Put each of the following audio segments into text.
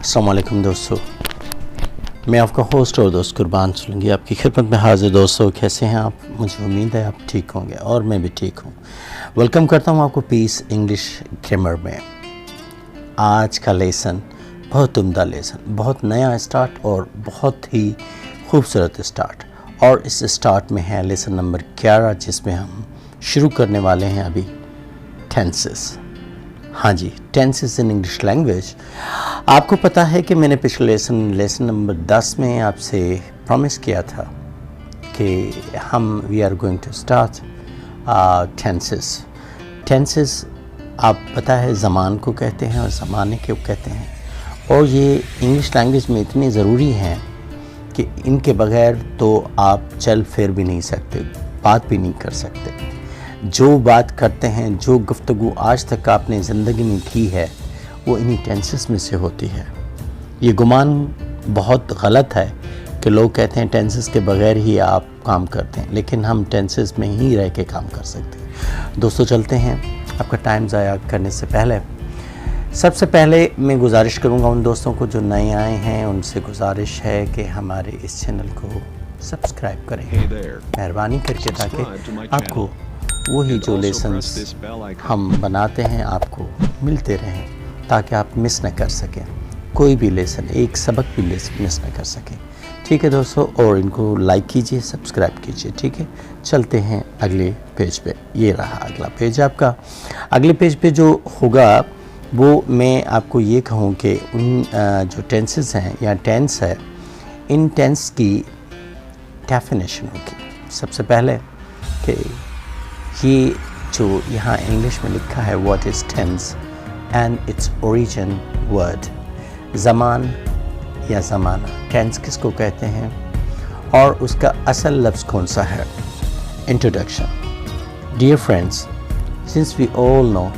अस्सलाम वालेकुम दोस्तों, मैं आपका होस्ट और दोस्त कुर्बान सोलंकी आपकी खिदमत में हाजिर। दोस्तों कैसे हैं आप? मुझे उम्मीद है आप ठीक होंगे और मैं भी ठीक हूँ। वेलकम करता हूँ आपको पीस इंग्लिश ग्रामर में। आज का लेसन बहुत उम्दा लेसन, बहुत नया स्टार्ट और बहुत ही खूबसूरत स्टार्ट। और इस स्टार्ट में है लेसन नंबर 11, जिसमें हम शुरू करने वाले हैं अभी टेंसेस। हाँ जी, टेंसेस इन इंग्लिश लैंग्वेज। आपको पता है कि मैंने पिछले लेसन नंबर 10 में आपसे प्रॉमिस किया था कि we are going to start tenses. आप पता है ज़मान को कहते हैं और ज़माने को कहते हैं, और ये इंग्लिश लैंग्वेज में इतने ज़रूरी हैं कि इनके बगैर तो आप चल फिर भी नहीं सकते, बात भी नहीं कर सकते। जो बात करते हैं, जो गुफ्तगू आज तक आपने ज़िंदगी में की है, वो इन्हीं टेंसेस में से होती है। ये गुमान बहुत गलत है कि लोग कहते हैं टेंसेस के बगैर ही आप काम करते हैं, लेकिन हम टेंसेस में ही रह के काम कर सकते हैं। दोस्तों चलते हैं, आपका टाइम ज़ाया करने से पहले सबसे पहले मैं गुजारिश करूंगा उन दोस्तों को जो नए आए हैं, उनसे गुजारिश है कि हमारे इस चैनल को सब्सक्राइब करें मेहरबानी करके, ताकि आपको वही जो लेसन्स हम बनाते हैं आपको मिलते रहें, ताकि आप मिस न कर सकें कोई भी लेसन, एक सबक भी मिस न कर सकें। ठीक है दोस्तों, और इनको लाइक कीजिए, सब्सक्राइब कीजिए। ठीक है, चलते हैं अगले पेज पे। ये रहा अगला पेज आपका। अगले पेज पे जो होगा वो मैं आपको ये कहूँ कि उन जो टेंसेस हैं या टेंस है, इन टेंस की डेफिनेशन होगी। सबसे पहले कि ये जो यहाँ इंग्लिश में लिखा है what is tense and its origin word, ज़मान या ज़माना, टेंस किसको कहते हैं और उसका असल लफ्ज़ कौन सा है। Introduction. Dear friends, since we all know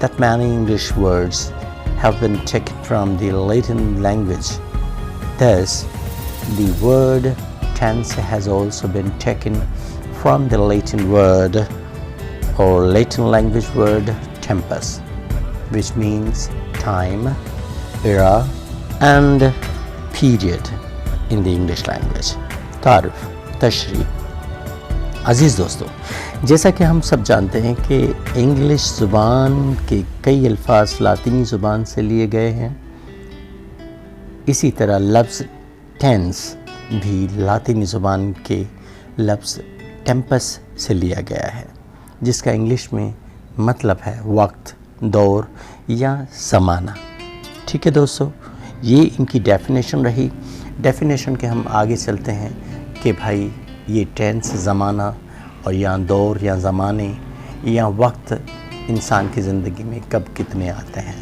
that many English words have been taken from the Latin language, thus the word tense has also been taken from the Latin word or Latin language word tempus, which means time, era and period in the English language. तारुफ, तशरीह। अज़ीज़ दोस्तों, जैसा कि हम सब जानते हैं कि इंग्लिश ज़ुबान के कई अल्फाज लातीनी ज़ुबान से लिए गए हैं। इसी तरह लफ्ज़ टेंस भी लातीनी ज़ुबान के लफ्ज़ टेम्पस से लिया गया है, जिसका इंग्लिश में मतलब है वक्त, दौर या ज़माना। ठीक है दोस्तों, ये इनकी डेफिनेशन रही। डेफिनेशन के हम आगे चलते हैं कि भाई ये टेंस ज़माना और या दौर या ज़माने या वक्त इंसान की ज़िंदगी में कब कितने आते हैं।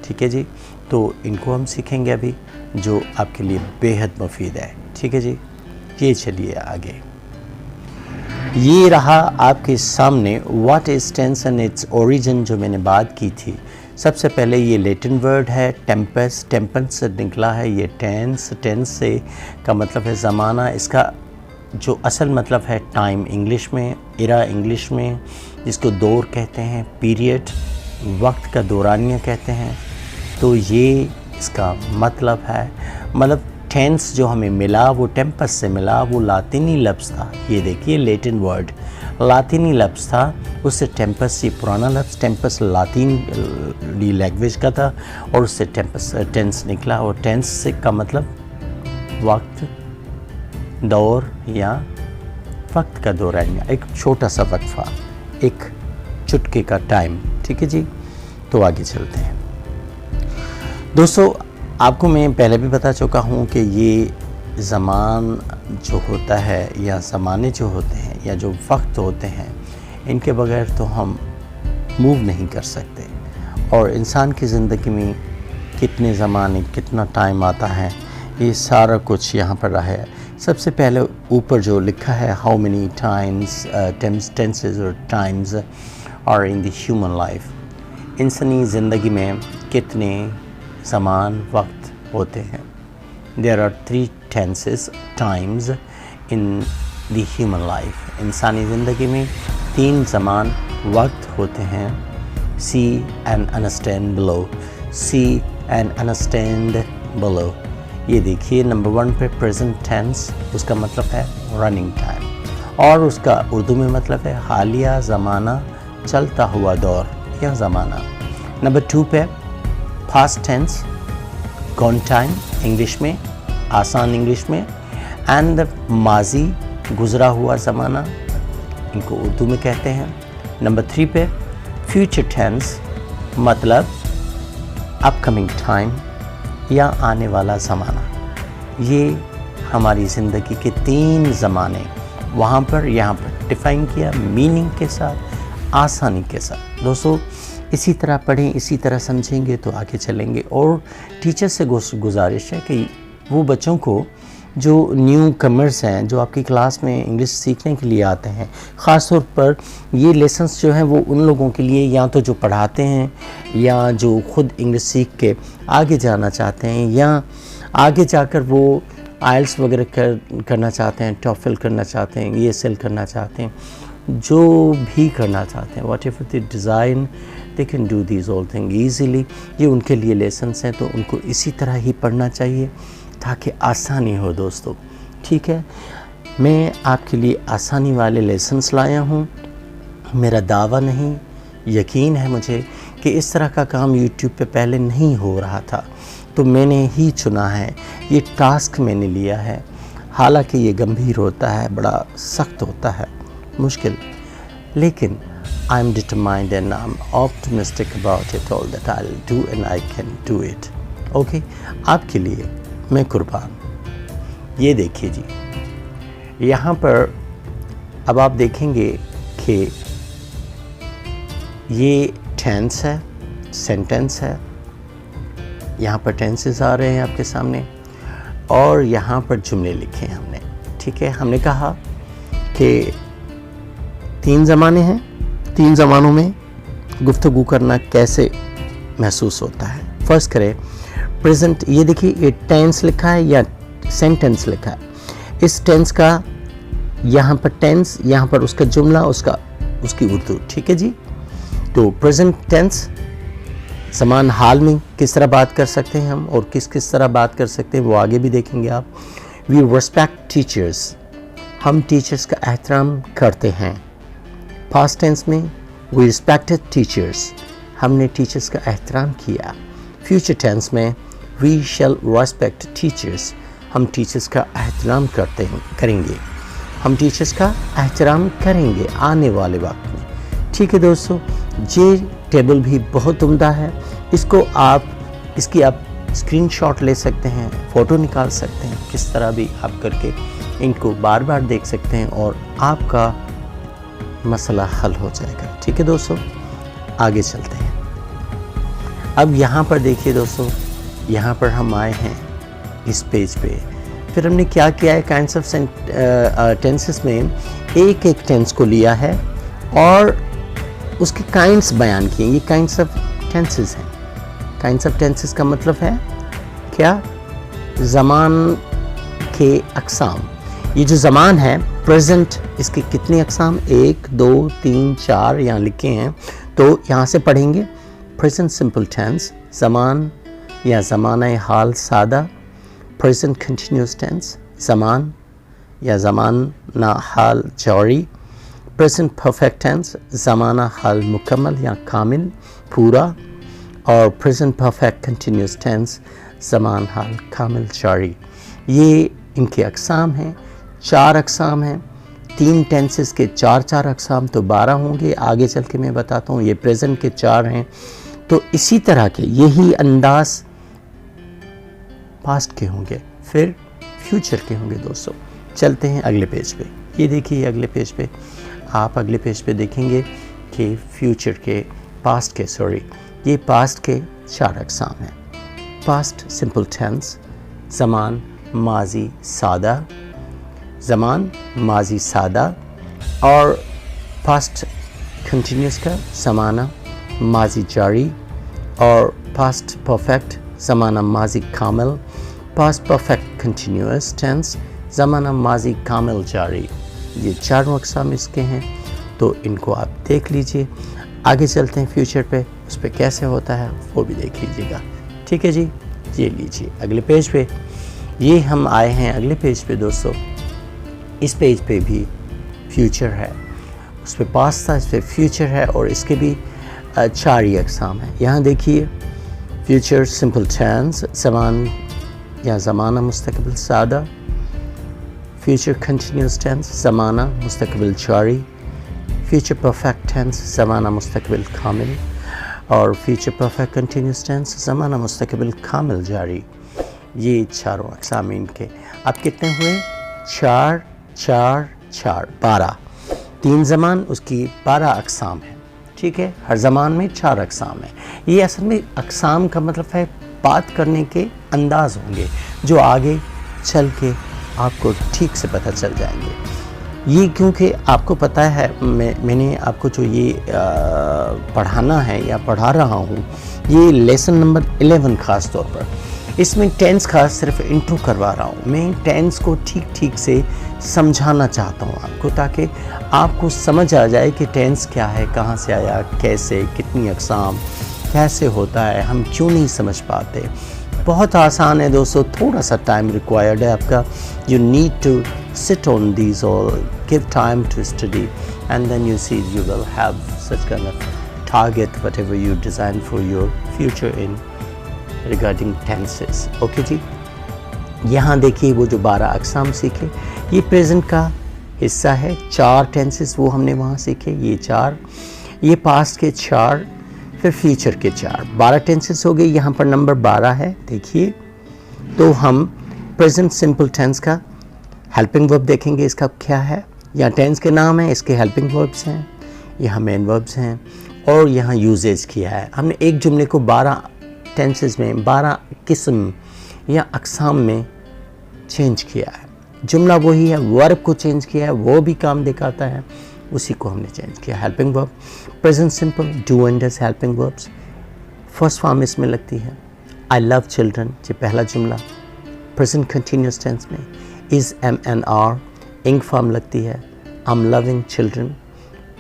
ठीक है जी, तो इनको हम सीखेंगे अभी, जो आपके लिए बेहद मुफीद है। ठीक है जी, ये चलिए आगे। ये रहा आपके सामने what is tense and its origin, जो मैंने बात की थी। सबसे पहले ये लैटिन वर्ड है टेम्पस, टेम्पस से निकला है ये टेंस। टेंस से का मतलब है ज़माना, इसका जो असल मतलब है टाइम इंग्लिश में, इरा इंग्लिश में, जिसको दौर कहते हैं, पीरियड वक्त का दौरानिया कहते हैं। तो ये इसका मतलब है। मतलब टेंस जो हमें मिला वो टेम्पस से मिला, वो लातीनी लफ्ज़ था। ये देखिए लैटिन वर्ड लातीनी लफ्ज़ था, उससे टेम्पस, ये पुराना लफ्ज़ टेम्पस लातीनी लैंग्वेज का था, और उससे टेम्पस टेंस निकला। और टेंस से का मतलब वक्त, दौर या वक्त का दौरानिया, एक छोटा सा वक्फा, एक चुटके का टाइम। ठीक है जी, तो आगे चलते हैं दोस्तों। आपको मैं पहले भी बता चुका हूँ कि ये ज़मान जो होता है या ज़माने जो होते हैं या जो वक्त होते हैं, इनके बगैर तो हम मूव नहीं कर सकते। और इंसान की ज़िंदगी में कितने ज़माने, कितना टाइम आता है, ये सारा कुछ यहाँ पर रहा है। सबसे पहले ऊपर जो लिखा है हाउ मेनी टाइम्स टेंसेस और times are in the human life, इंसानी ज़िंदगी में कितने ज़मान वक्त होते हैं। There are 3 tenses times in the human life, इंसानी ज़िंदगी में 3 ज़मान वक्त होते हैं। See and understand below, see and understand below. ये देखिए नंबर 1 पे प्रेजेंट टेंस, उसका मतलब है रनिंग टाइम और उसका उर्दू में मतलब है हालिया ज़माना, चलता हुआ दौर या ज़माना. नंबर 2 पे past tense, gone time English में, आसान इंग्लिश में, एंड माजी गुज़रा हुआ ज़माना, इनको उर्दू में कहते हैं. नंबर 3 पे फ्यूचर टेंस मतलब अपकमिंग टाइम या आने वाला ज़माना. ये हमारी ज़िंदगी के 3 ज़माने वहाँ पर यहाँ पर डिफ़ाइन किया मीनिंग के साथ, आसानी के साथ. दोस्तों इसी तरह पढ़ें, इसी तरह समझेंगे तो आगे चलेंगे. और टीचर से गुजारिश है कि वो बच्चों को जो न्यू कमर्स हैं, जो आपकी क्लास में इंग्लिश सीखने के लिए आते हैं, ख़ास तौर पर ये लेसन्स जो हैं वो उन लोगों के लिए या तो जो पढ़ाते हैं या जो ख़ुद इंग्लिश सीख के आगे जाना चाहते हैं या आगे जाकर वो आइल्स वगैरह करना चाहते हैं, टॉफल करना चाहते हैं, ESL करना चाहते हैं, जो भी करना चाहते हैं, what ever the design they can do these all thing easily. ये उनके लिए लेसन्स हैं, तो उनको इसी तरह ही पढ़ना चाहिए ताकि आसानी हो दोस्तों. ठीक है, मैं आपके लिए आसानी वाले लेसन्स लाया हूँ. मेरा दावा नहीं, यकीन है मुझे कि इस तरह का काम YouTube पे पहले नहीं हो रहा था, तो मैंने ही चुना है, ये टास्क मैंने लिया है. हालांकि ये गंभीर होता है, बड़ा सख्त होता है, मुश्किल, लेकिन I am determined and I am optimistic about it all that I will do and I can do it. Okay, आपके लिए मैं कुर्बान. ये देखिए जी, यहाँ पर अब आप देखेंगे कि ये टेंस है, सेंटेंस है, यहाँ पर टेंसेस आ रहे हैं आपके सामने और यहाँ पर जुमले लिखे हैं हमने. ठीक है, हमने कहा कि 3 ज़माने हैं, 3 ज़मानों में गुफ्तगू करना कैसे महसूस होता है. फर्स्ट करें प्रेजेंट. ये देखिए ये टेंस लिखा है या सेंटेंस लिखा है. इस टेंस का यहाँ पर टेंस, यहाँ पर उसका जुमला, उसकी उर्दू. ठीक है जी, तो प्रेजेंट टेंस समान हाल में किस तरह बात कर सकते हैं हम और किस तरह बात कर सकते हैं वो आगे भी देखेंगे आप. वी रिस्पेक्ट टीचर्स, हम टीचर्स का एहतराम करते हैं. पास्ट टेंस में वी रिस्पेक्टेड टीचर्स, हमने टीचर्स का एहतराम किया. फ्यूचर टेंस में वी शैल रिस्पेक्ट टीचर्स, हम टीचर्स का एहतराम करेंगे, हम टीचर्स का एहतराम करेंगे आने वाले वक्त में. ठीक है दोस्तों, ये टेबल भी बहुत उम्दा है. इसकी आप स्क्रीनशॉट ले सकते हैं, फ़ोटो निकाल सकते हैं, किस तरह भी आप करके इनको बार बार देख सकते हैं और आपका मसला हल हो जाएगा. ठीक है दोस्तों, आगे चलते हैं. अब यहाँ पर देखिए दोस्तों, यहाँ पर हम आए हैं इस पेज पे. फिर हमने क्या किया है, काइंड्स ऑफ टेंसेस में एक टेंस को लिया है और उसके काइंड्स बयान किए. ये काइंड्स ऑफ टेंसेस हैं. काइंड्स ऑफ टेंसेस का मतलब है क्या, ज़मान के अक़साम. ये जो ज़मान है प्रेजेंट, इसके कितने अक़साम, 1 2 3 4 यहाँ लिखे हैं, तो यहाँ से पढ़ेंगे. प्रेजेंट सिंपल टेंस ज़मान या ज़माना हाल सादा. प्रेजेंट कंटिन्यूस टेंस ज़मान या ज़माना हाल जारी. प्रेजेंट परफेक्ट टेंस ज़माना हाल मुकम्मल या कामिल, पूरा. और प्रेजेंट परफेक्ट कंटिन्यूस टेंस ज़मान हाल कामिल जारी. ये इनके अक़साम हैं. 4 अक़साम हैं. 3 टेंसेस के 4 अक़साम तो 12 होंगे. आगे चल के मैं बताता हूँ. ये प्रेजेंट के 4 हैं. तो इसी तरह के यही अंदाज पास्ट के होंगे, फिर फ्यूचर के होंगे. दोस्तों चलते हैं अगले पेज पे. ये देखिए अगले पेज पे, आप अगले पेज पे देखेंगे कि फ्यूचर के, पास्ट के, ये पास्ट के 4 अक़साम हैं. पास्ट सिंपल टेंस ज़मान माजी सादा, ज़मान माजी सादा. और पास्ट कंटिन्यूस का ज़माना माजी जारी. और पास्ट परफेक्ट ज़माना माजी कामिल. पास्ट परफेक्ट कंटिन्यूस टेंस ज़माना माजी कामिल जारी. ये 4 अक़साम इसके हैं, तो इनको आप देख लीजिए. आगे चलते हैं फ्यूचर पे, उस पर कैसे होता है वो भी देख लीजिएगा. ठीक है जी, ये लीजिए अगले पेज पे, ये हम आए हैं अगले पेज पे दोस्तों। इस पेज पे भी फ्यूचर है, उस पर पास्ट था, इस पर फ्यूचर है, और इसके भी 4 ही अक़साम हैं। यहाँ देखिए फ्यूचर सिंपल टेंस ज़मान या ज़माना मुस्तक़बिल सादा, फ्यूचर कंटिन्यूस टेंस ज़माना मुस्तक़बिल जारी, फ्यूचर परफेक्ट टेंस ज़माना मुस्तक़बिल कामिल, और फ्यूचर परफेक्ट कंटिन्यूस टेंस ज़माना मुस्तक़बिल कामिल जारी। ये चारों अक़साम इनके। अब कितने हुए? 4 4 4 12। 3 ज़मान उसकी 12 अक़साम है, ठीक है। हर ज़मान में 4 अक़साम है। ये असल में अक़साम का मतलब है बात करने के अंदाज़ होंगे जो आगे चल के आपको ठीक से पता चल जाएंगे। ये क्योंकि आपको पता है मैंने आपको जो ये पढ़ाना है या पढ़ा रहा हूँ, ये लेसन नंबर 11 ख़ास तौर पर, इसमें टेंस का सिर्फ इंट्रो करवा रहा हूँ। मैं टेंस को ठीक ठीक से समझाना चाहता हूँ आपको, ताकि आपको समझ आ जाए कि टेंस क्या है, कहाँ से आया, कैसे, कितनी अक़साम, कैसे होता है, हम क्यों नहीं समझ पाते। बहुत आसान है दोस्तों, थोड़ा सा टाइम रिक्वायर्ड है आपका। You need to sit on these or give time to study, and then you see you will have such kind of target whatever you design for your future in regarding tenses. Okay जी, यहाँ देखिए वो जो 12 अक़साम सीखे, ये present का हिस्सा है। 4 tenses वो हमने वहाँ सीखे, ये 4, ये पास्ट के 4, फिर फ्यूचर के 4, 12 टेंसेस हो गए। यहाँ पर नंबर 12 है देखिए। तो हम प्रेजेंट सिंपल टेंस का हेल्पिंग वर्ब देखेंगे, इसका क्या है। यहाँ टेंस के नाम है, इसके हेल्पिंग वर्ब्स हैं, यहाँ मेन वर्ब्स हैं, और यहाँ यूजेज किया है हमने। एक जुमले को 12 टेंसेस में 12 किस्म या अक़साम में चेंज किया है। जुमला वही है, वर्ब को चेंज किया है, वो भी काम दिखाता है, उसी को हमने चेंज किया। Helping verb present simple do and does helping verbs, first form इसमें लगती है आई लव चिल्ड्रन, ये पहला जुमला। प्रेजेंट कंटिन्यूस टेंस में इज़ MNR इंग फॉर्म लगती है I am loving children.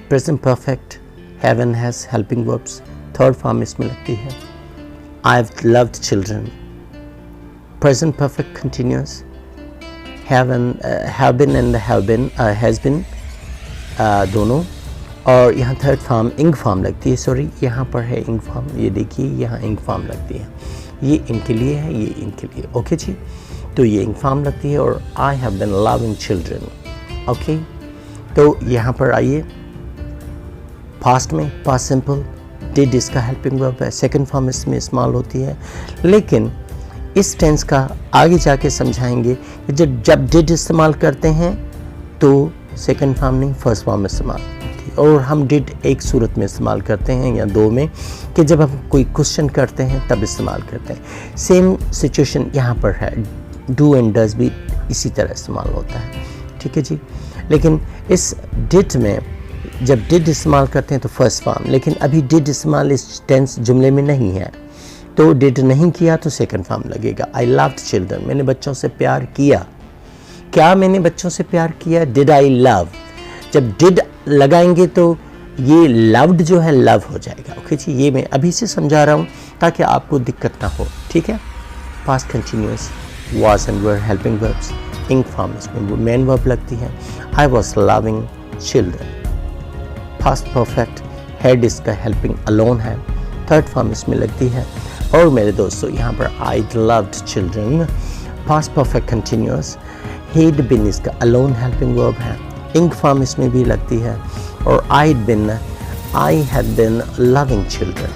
Present perfect have has helping verbs, third form इसमें लगती है I have loved children. Present perfect continuous have been and has been दोनों, और यहाँ third form इंग फॉर्म लगती है। सॉरी, यहाँ पर है इंग फॉर्म, ये देखिए यहाँ इंग फॉर्म लगती है, ये इनके लिए है, ये इनके लिए। ओके जी, तो ये इंग फॉर्म लगती है, और I have been loving children. Okay, तो यहाँ पर आइए पास्ट में, पास्ट सिंपल डिड इसका हेल्पिंग वर्ब है, सेकंड फॉर्म इसमें इस्तेमाल होती है। लेकिन इस टेंस का आगे जाके समझाएंगे कि जब डिड इस्तेमाल करते हैं तो सेकंड फॉर्म नहीं फर्स्ट फॉर्म इस्तेमाल होती है, और हम डिड एक सूरत में इस्तेमाल करते हैं या 2 में, कि जब हम कोई क्वेश्चन करते हैं तब इस्तेमाल करते हैं। सेम सिचुएशन यहाँ पर है, डू एंड डज भी इसी तरह इस्तेमाल होता है, ठीक है जी। लेकिन इस डिड में जब डिड इस्तेमाल करते हैं तो फर्स्ट फॉर्म, लेकिन अभी डिड इस्तेमाल इस टेंस जुमले में नहीं है, तो डिड नहीं किया तो सेकंड फॉर्म लगेगा। आई लव्ड चिल्ड्रन, मैंने बच्चों से प्यार किया। क्या मैंने बच्चों से प्यार किया? Did I love. जब डिड लगाएंगे तो ये लव्ड जो है लव हो जाएगा। ओके जी, ये मैं अभी से समझा रहा हूँ ताकि आपको दिक्कत ना हो, ठीक है। Past continuous was and were helping verbs, ing form इसमें मेन वर्ब लगती है। I was loving children. Past perfect had इसका हेल्पिंग अलोन है, थर्ड फॉर्म इसमें लगती है। और मेरे दोस्तों यहाँ पर I loved children, past perfect continuous, had been इसका अलोन हेल्पिंग वर्ब है, इंग फॉर्म इसमें भी लगती है। और I had been loving children,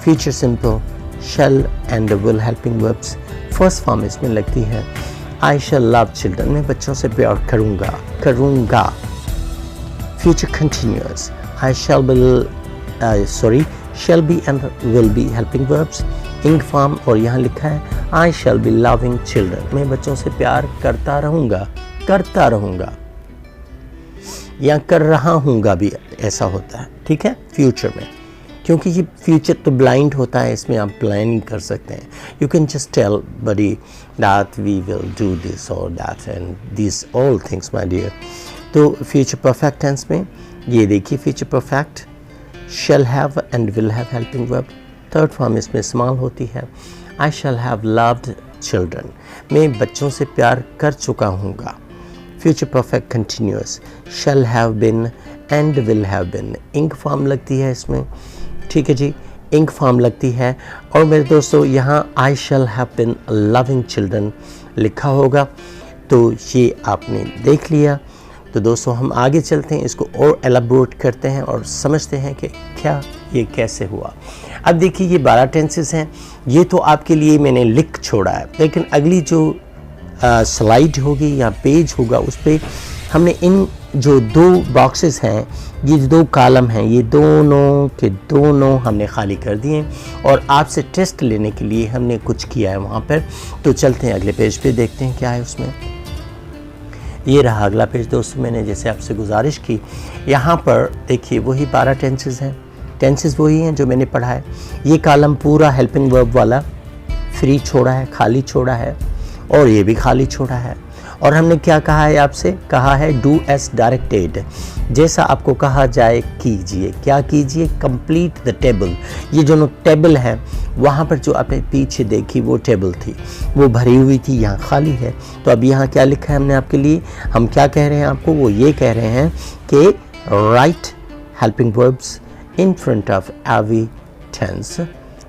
future simple shall and will helping verbs, first form इसमें लगती है आई शैल लव चिल्ड्रन, मैं बच्चों से प्यार करूँगा। Future continuous I shall be and will be helping verbs, ing form, और यहाँ लिखा है आई शैल बी लविंग चिल्ड्रन, मैं बच्चों से प्यार करता रहूँगा, या कर रहा हूँगा भी ऐसा होता है, ठीक है, फ्यूचर में। क्योंकि ये फ्यूचर तो ब्लाइंड होता है, इसमें आप प्लानिंग कर सकते हैं। You can just tell buddy that we will do this और that and this all things my dear. तो फ्यूचर परफेक्ट टेंस में ये देखिए, future perfect shall have and will have helping verb, third form इसमें इस्तेमाल होती है। I shall have loved children. मैं बच्चों से प्यार कर चुका हूँगा. Future perfect continuous. Shall have been and will have been. Ink form लगती है इसमें. ठीक है जी, ink form लगती है. और मेरे दोस्तों यहाँ I shall have been loving children लिखा होगा. तो ये आपने देख लिया. तो दोस्तों हम आगे चलते हैं, इसको और एलाबोरेट करते हैं और समझते हैं कि क्या ये कैसे हुआ. अब देखिए ये 12 टेंसेस हैं. ये तो आपके लिए मैंने लिख छोड़ा है, लेकिन अगली जो स्लाइड होगी या पेज होगा उस पर हमने इन जो 2 बॉक्सेस हैं, ये 2 कॉलम हैं, ये दोनों के दोनों हमने खाली कर दिए और आपसे टेस्ट लेने के लिए हमने कुछ किया है वहाँ पर. तो चलते हैं अगले पेज पे, देखते हैं क्या है उसमें. ये रहा अगला पेज दोस्तों. मैंने जैसे आपसे गुजारिश की, यहाँ पर देखिए वही 12 टेंसेस हैं. टेंसेस वही हैं जो मैंने पढ़ा है. ये कॉलम पूरा हेल्पिंग वर्ब वाला फ्री छोड़ा है, खाली छोड़ा है, और ये भी खाली छोड़ा है. और हमने क्या कहा है आपसे, कहा है डू एस डायरेक्टेड, जैसा आपको कहा जाए कीजिए. क्या कीजिए, कंप्लीट द टेबल. ये जो टेबल है वहाँ पर जो आपने पीछे देखी वो टेबल थी, वो भरी हुई थी, यहाँ खाली है. तो अब यहाँ क्या लिखा है हमने आपके लिए, हम क्या कह रहे हैं आपको, वो ये कह रहे हैं कि right helping verbs in front of every tense.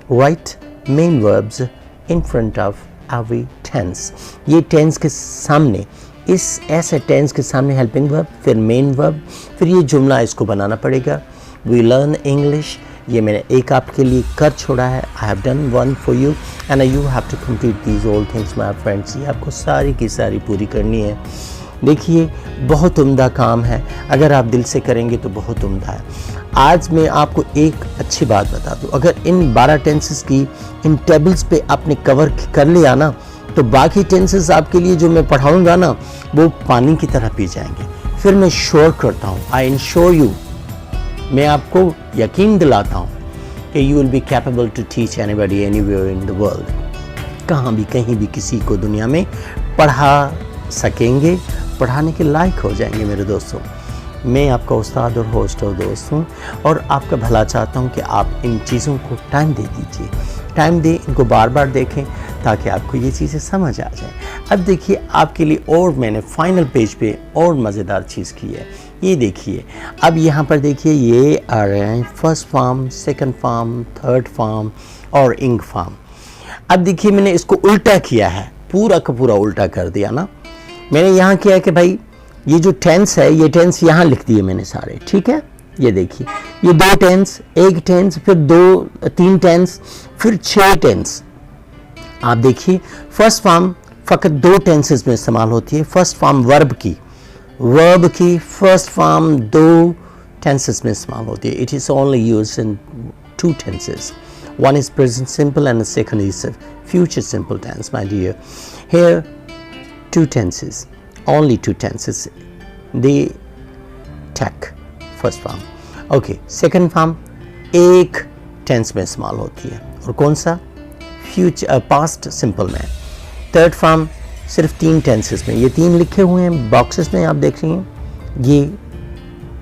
Write main verbs in front of every tense. ये tense के सामने, इस ऐसे tense के सामने helping verb, फिर main verb, फिर ये जुमला इसको बनाना पड़ेगा. We learn English. ये मैंने एक आपके लिए कर छोड़ा है. I have done one for you and you have to complete these all things my friends. ये आपको सारी की सारी पूरी करनी है. देखिए बहुत उम्दा काम है, अगर आप दिल से करेंगे तो बहुत उम्दा है. आज मैं आपको एक अच्छी बात बता दूं, अगर इन 12 टेंसेस की इन टेबल्स पे आपने कवर कर लिया ना, तो बाकी टेंसेस आपके लिए जो मैं पढ़ाऊंगा ना वो पानी की तरह पी जाएंगे. फिर मैं श्योर करता हूँ, आई इंश्योर यू, मैं आपको यकीन दिलाता हूँ कि you will be capable to teach anybody anywhere in the world. कहाँ भी कहीं भी किसी को दुनिया में पढ़ा सकेंगे, पढ़ाने के लायक हो जाएंगे मेरे दोस्तों. मैं आपका उस्ताद और होस्ट और दोस्त हूँ और आपका भला चाहता हूँ कि आप इन चीज़ों को टाइम दे दीजिए. टाइम दें, इनको बार बार देखें ताकि आपको ये चीज़ें समझ आ जाएं. अब देखिए आपके लिए और मैंने फाइनल पेज पे और मज़ेदार चीज़ की है. ये देखिए, अब यहाँ पर देखिए ये आ रहे हैं first form, second form, third form और इंक फॉर्म. अब देखिए मैंने इसको उल्टा किया है, पूरा का पूरा उल्टा कर दिया ना. मैंने यहाँ किया है कि भाई ये जो टेंस है, ये टेंस यहाँ लिख दिए मैंने सारे. ठीक है, ये देखिए ये 2 टेंस, एक टेंस, फिर 3 टेंस, फिर 6 टेंस. आप देखिए फर्स्ट फॉर्म फ़कत 2 टेंसेस में इस्तेमाल होती है. फर्स्ट फॉर्म वर्ब की फर्स्ट फॉर्म 2 टेंसेस में इस्तेमाल होती है. It is only used in 2 tenses. One is present simple and the second is future simple tense, my dear. Here 2 tenses, only 2 tenses. They take first form. Okay, second form एक tense में इस्तेमाल होती है, और कौन सा, future past simple में. Third form सिर्फ 3 टेंसेस में. ये 3 लिखे हुए हैं बॉक्सेस में, आप देख रही हैं, ये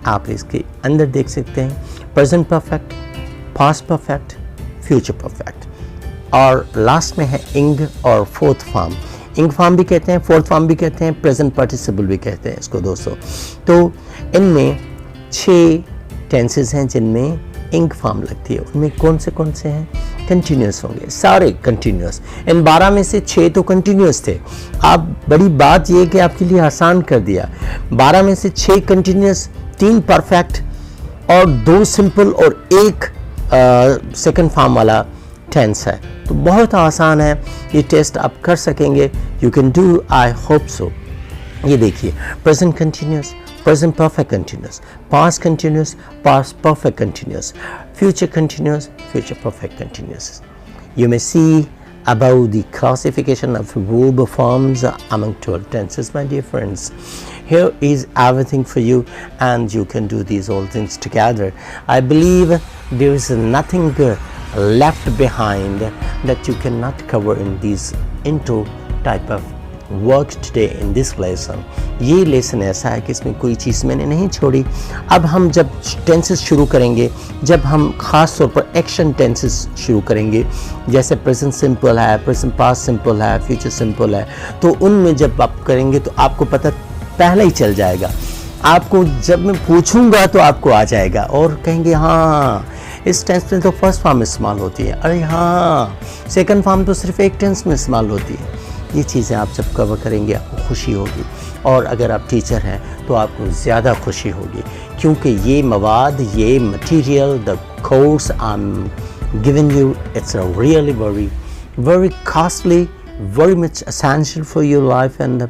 आप इसके अंदर देख सकते हैं. Present perfect, past perfect, future perfect, और लास्ट में है इंग और फोर्थ फॉर्म. इंग फॉर्म भी कहते हैं, फोर्थ फॉर्म भी कहते हैं, प्रेजेंट पार्टिसिपल भी कहते हैं इसको दोस्तों. तो इनमें 6 टेंसेस हैं जिनमें इंग फॉर्म लगती है. उनमें कौन से हैं, कंटिन्यूस होंगे, सारे कंटिन्यूस. इन 12 में से 6 तो कंटिन्यूस थे. आप बड़ी बात ये कि आपके लिए आसान कर दिया. 12 में से 6 कंटिन्यूस, 3 परफेक्ट और 2 सिंपल और 1 सेकंड फॉर्म वाला टेंस है. तो बहुत आसान है, ये टेस्ट आप कर सकेंगे. You can do, I hope so. ये देखिए, present continuous, present perfect continuous, past continuous, past perfect continuous, future continuous, future perfect continuous. You may see above the classification of verb forms among 12 tenses, my dear friends. Here is everything for you, and you can do these all things together. I believe there is nothing left behind that you cannot cover in these intro type of work today in this lesson. ये lesson ऐसा है कि इसमें कोई चीज़ मैंने नहीं छोड़ी। अब हम जब टेंसेस शुरू करेंगे, जब हम ख़ास तौर पर एक्शन टेंसेस शुरू करेंगे, जैसे प्रेजेंट सिंपल है, प्रेजेंट पास्ट सिंपल है, फ्यूचर सिंपल है, तो उनमें जब आप करेंगे तो आपको पता पहले ही चल जाएगा। आपको जब मैं पूछूंगा तो आपको आ जाएगा और कहेंगे हाँ इस टेंस में तो फर्स्ट फॉर्म इस्तेमाल होती है, अरे हाँ सेकंड फॉर्म तो सिर्फ एक टेंस में इस्तेमाल होती है। ये चीज़ें आप जब कवर करेंगे आपको खुशी होगी, और अगर आप टीचर हैं तो आपको ज़्यादा खुशी होगी, क्योंकि ये मवाद, ये material, the course I am giving you, it's a really very costly, very much essential for your life and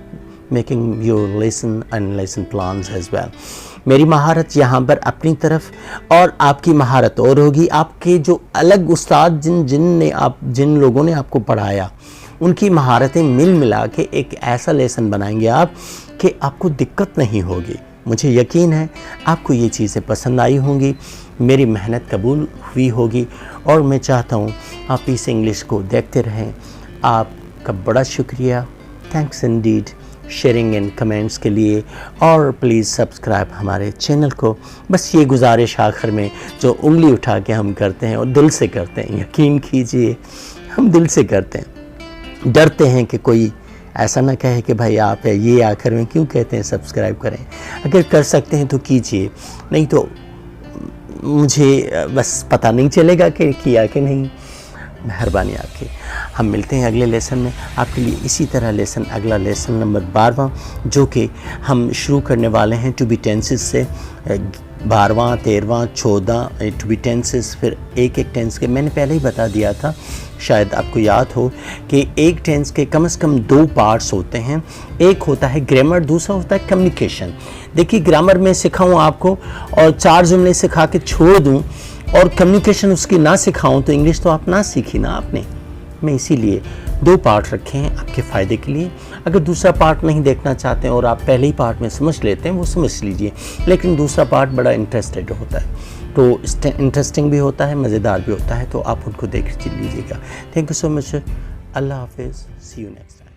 making your lesson and lesson plans as well. मेरी महारत यहाँ पर अपनी तरफ, और आपकी महारत और होगी। आपके जो अलग उस्ताद जिन लोगों ने आपको पढ़ाया, उनकी महारतें मिल मिला के एक ऐसा लेसन बनाएंगे आप कि आपको दिक्कत नहीं होगी। मुझे यकीन है आपको ये चीज़ें पसंद आई होंगी, मेरी मेहनत कबूल हुई होगी, और मैं चाहता हूँ आप इस इंग्लिश को देखते रहें। आपका बड़ा शुक्रिया, thanks Indeed sharing and comments के लिए, और प्लीज़ सब्सक्राइब हमारे चैनल को। बस ये गुजारिश आखिर में जो उंगली उठा के हम करते हैं और दिल से करते हैं, यकीन कीजिए हम दिल से करते हैं, डरते हैं कि कोई ऐसा ना कहे कि भाई आप है ये आखिर में क्यों कहते हैं सब्सक्राइब करें। अगर कर सकते हैं तो कीजिए, नहीं तो मुझे बस पता नहीं चलेगा कि किया कि नहीं। मेहरबानी आपकी। हम मिलते हैं अगले लेसन में आपके लिए इसी तरह लेसन, अगला लेसन नंबर 12वां, जो कि हम शुरू करने वाले हैं टू बी टेंसेस से। 12वां, 13वां, 14 टू बी टेंसेस, फिर एक टेंस के मैंने पहले ही बता दिया था, शायद आपको याद हो कि एक टेंस के कम से कम 2 पार्ट्स होते हैं। एक होता है ग्रामर, दूसरा होता है कम्युनिकेशन। देखिए ग्रामर में सिखाऊं आपको और 4 जुमले सिखा के छोड़ दूं और कम्युनिकेशन उसकी ना सिखाऊं तो इंग्लिश तो आप ना सीखी ना आपने। मैं इसीलिए 2 पार्ट रखे हैं आपके फ़ायदे के लिए। अगर दूसरा पार्ट नहीं देखना चाहते हैं और आप पहले ही पार्ट में समझ लेते हैं वो समझ लीजिए, लेकिन दूसरा पार्ट बड़ा इंटरेस्टेड होता है, तो इंटरेस्टिंग भी होता है, मज़ेदार भी होता है, तो आप उनको देख लीजिएगा। Thank you so much. अल्लाह हाफिज़, सी यू नेक्स्ट टाइम।